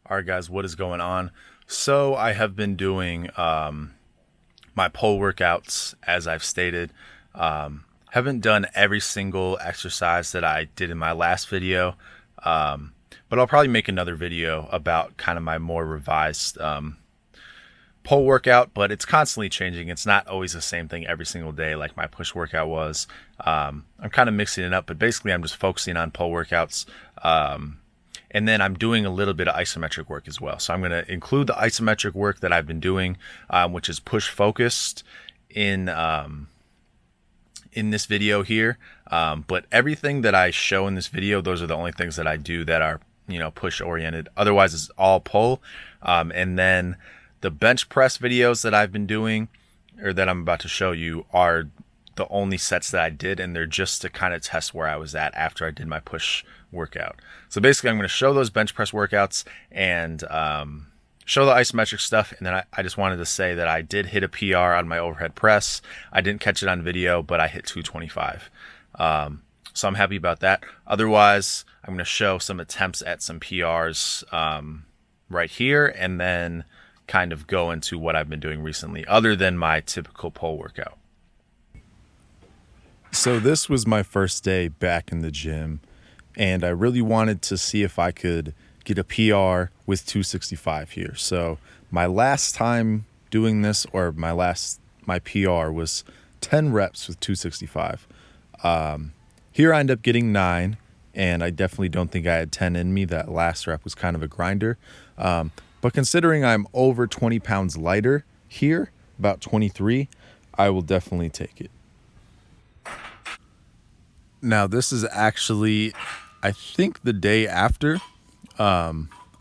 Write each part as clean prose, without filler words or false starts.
All right, guys, what is going on? So I have been doing my pole workouts, as I've stated. Haven't done every single exercise that I did in my last video, but I'll probably make another video about kind of my more revised pole workout, but it's constantly changing. It's not always the same thing every single day like my push workout was. I'm kind of mixing it up, but basically I'm just focusing on pole workouts. And then I'm doing a little bit of isometric work as well. So I'm going to include the isometric work that I've been doing, which is push focused in this video here. But everything that I show in this video, those are the only things that I do that are, push oriented. Otherwise it's all pull. And then the bench press videos that I've been doing, or that I'm about to show you, are the only sets that I did, and they're just to kind of test where I was at after I did my push workout. So basically I'm going to show those bench press workouts and show the isometric stuff, and then I just wanted to say that I did hit a PR on my overhead press. I didn't catch it on video, but I hit 225. So I'm happy about that. Otherwise, I'm going to show some attempts at some PRs right here, and then kind of go into what I've been doing recently other than my typical pole workout. So this was my first day back in the gym, and I really wanted to see if I could get a PR with 265 here. So my last time doing this, or my PR was 10 reps with 265. Here I end up getting 9, and I definitely don't think I had 10 in me. That last rep was kind of a grinder. But considering I'm over 20 pounds lighter here, about 23, I will definitely take it. Now, this is actually, I think, the day after. I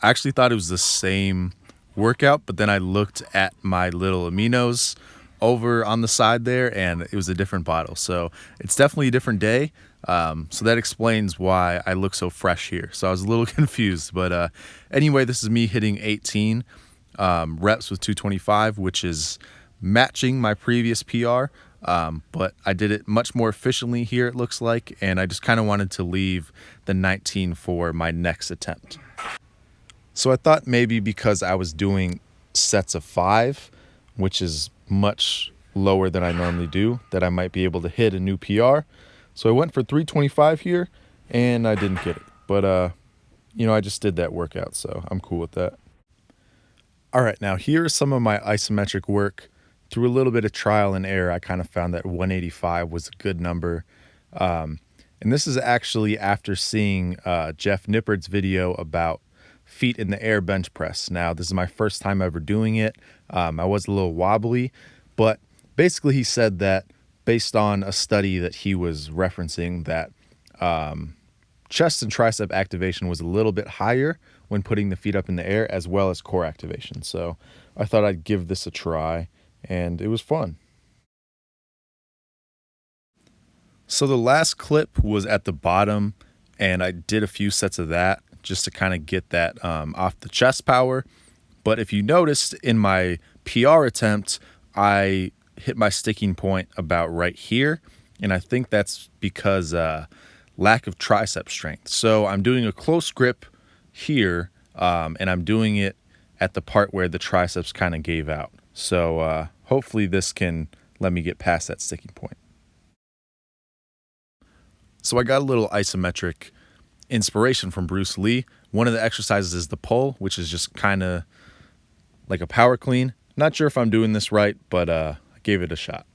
actually thought it was the same workout, but then I looked at my little aminos over on the side there, and it was a different bottle. So it's definitely a different day. So that explains why I look so fresh here. So I was a little confused, but anyway, this is me hitting 18 reps with 225, which is matching my previous PR. But I did it much more efficiently here, it looks like, and I just kind of wanted to leave the 19 for my next attempt. So I thought maybe because I was doing sets of 5, which is much lower than I normally do, that I might be able to hit a new PR. So I went for 325 here, and I didn't get it. But, I just did that workout, so I'm cool with that. All right, now here's some of my isometric work. Through a little bit of trial and error, I kind of found that 185 was a good number. And this is actually after seeing Jeff Nippard's video about feet in the air bench press. Now, this is my first time ever doing it. I was a little wobbly, but basically he said that based on a study that he was referencing, that chest and tricep activation was a little bit higher when putting the feet up in the air, as well as core activation. So I thought I'd give this a try, and it was fun. So the last clip was at the bottom, and I did a few sets of that just to kind of get that off the chest power. But if you noticed in my PR attempt, I hit my sticking point about right here, and I think that's because lack of tricep strength. So I'm doing a close grip here, and I'm doing it at the part where the triceps kind of gave out. So hopefully this can let me get past that sticking point. So I got a little isometric inspiration from Bruce Lee. One of the exercises is the pull, which is just kind of like a power clean. Not sure if I'm doing this right, but I gave it a shot.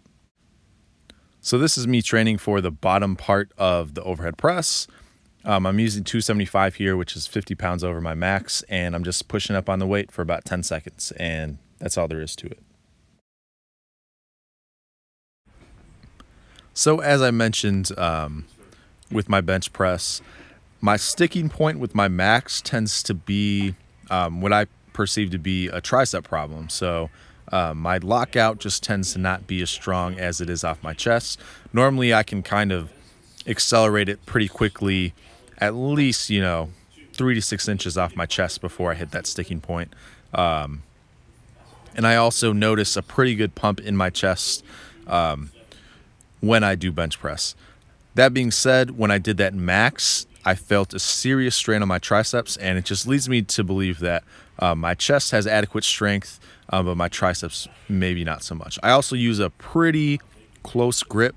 So this is me training for the bottom part of the overhead press. I'm using 275 here, which is 50 pounds over my max, and I'm just pushing up on the weight for about 10 seconds, and that's all there is to it. So as I mentioned with my bench press, my sticking point with my max tends to be what I perceive to be a tricep problem. So my lockout just tends to not be as strong as it is off my chest. Normally I can kind of accelerate it pretty quickly, at least 3 to 6 inches off my chest before I hit that sticking point. And I also notice a pretty good pump in my chest when I do bench press. That being said, when I did that max, I felt a serious strain on my triceps, and it just leads me to believe that my chest has adequate strength, but my triceps maybe not so much. I also use a pretty close grip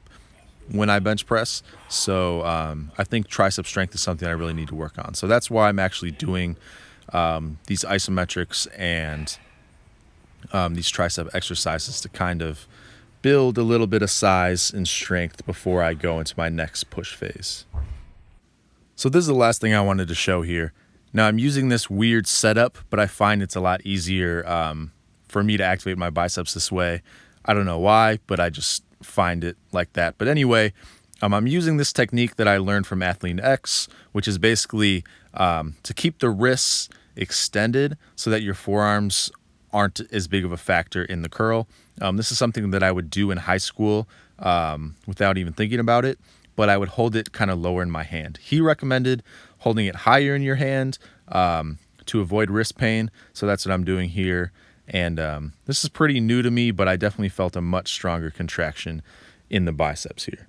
when I bench press, so I think tricep strength is something I really need to work on. So that's why I'm actually doing these isometrics and these tricep exercises to kind of build a little bit of size and strength before I go into my next push phase. So this is the last thing I wanted to show here. Now I'm using this weird setup, but I find it's a lot easier for me to activate my biceps this way. I don't know why, but I just find it like that. But anyway, I'm using this technique that I learned from Athlean X, which is basically to keep the wrists extended so that your forearms aren't as big of a factor in the curl. This is something that I would do in high school without even thinking about it, but I would hold it kind of lower in my hand. He recommended holding it higher in your hand to avoid wrist pain, so that's what I'm doing here. And this is pretty new to me, but I definitely felt a much stronger contraction in the biceps here.